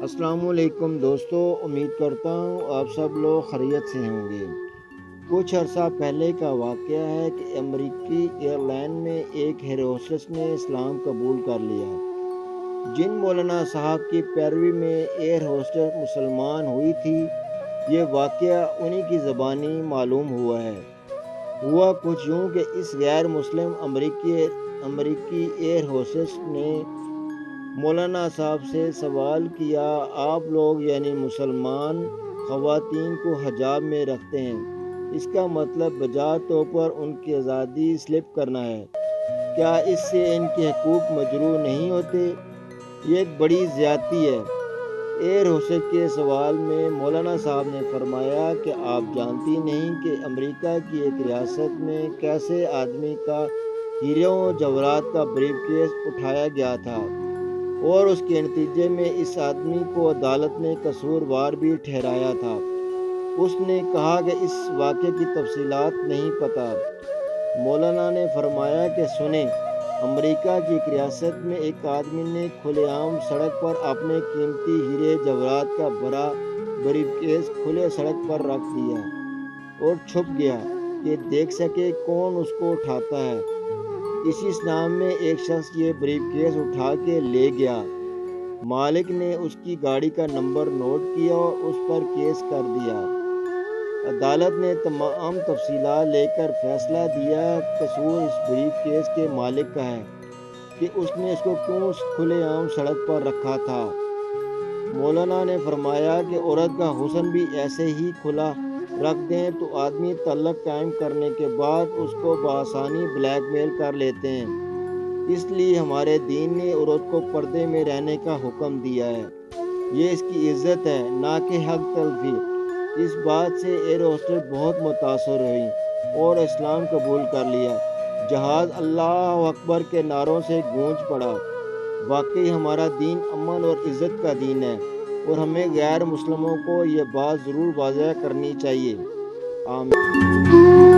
السلام علیکم دوستو، امید کرتا ہوں آپ سب لوگ خیریت سے ہوں گے۔ کچھ عرصہ پہلے کا واقعہ ہے کہ امریکی ایئر لائن میں ایک ایئر ہوسٹس نے اسلام قبول کر لیا۔ جن مولانا صاحب کی پیروی میں ایئر ہوسٹس مسلمان ہوئی تھی، یہ واقعہ انہی کی زبانی معلوم ہوا ہے۔ ہوا کچھ یوں کہ اس غیر مسلم امریکی ایئر ہوسٹس نے مولانا صاحب سے سوال کیا، آپ لوگ یعنی مسلمان خواتین کو حجاب میں رکھتے ہیں، اس کا مطلب بجا طور پر ان کی آزادی سلپ کرنا ہے، کیا اس سے ان کے حقوق مجروح نہیں ہوتے؟ یہ ایک بڑی زیادتی ہے۔ ایئر ہوسٹس کے سوال میں مولانا صاحب نے فرمایا کہ آپ جانتی نہیں کہ امریکہ کی ایک ریاست میں کیسے آدمی کا ہیروں جواہرات کا بریف کیس اٹھایا گیا تھا، اور اس کے نتیجے میں اس آدمی کو عدالت نے قصوروار بھی ٹھہرایا تھا۔ اس نے کہا کہ اس واقعے کی تفصیلات نہیں پتہ۔ مولانا نے فرمایا کہ سنیں، امریکہ کی ایک ریاست میں ایک آدمی نے کھلے عام سڑک پر اپنے قیمتی ہیرے جواہرات کا بڑا بریف کیس کھلے سڑک پر رکھ دیا اور چھپ گیا کہ دیکھ سکے کون اس کو اٹھاتا ہے۔ اسی اسنا میں ایک شخص یہ بریف کیس اٹھا کے لے گیا۔ مالک نے اس کی گاڑی کا نمبر نوٹ کیا اور اس پر کیس کر دیا۔ عدالت نے تمام تفصیلات لے کر فیصلہ دیا، قصور اس بریف کیس کے مالک کا ہے کہ اس نے اس کو کیوں کھلے عام سڑک پر رکھا تھا۔ مولانا نے فرمایا کہ عورت کا حسن بھی ایسے ہی کھلا رکھ دیں تو آدمی تعلق قائم کرنے کے بعد اس کو بآسانی بلیک میل کر لیتے ہیں۔ اس لیے ہمارے دین نے عورت کو پردے میں رہنے کا حکم دیا ہے، یہ اس کی عزت ہے، نہ کہ حق تلفی۔ اس بات سے ایئر ہوسٹس بہت متاثر ہوئی اور اسلام قبول کر لیا۔ جہاز اللہ اکبر کے نعروں سے گونج پڑا۔ واقعی ہمارا دین امن اور عزت کا دین ہے، اور ہمیں غیر مسلموں کو یہ بات ضرور واضح کرنی چاہیے۔ آمین۔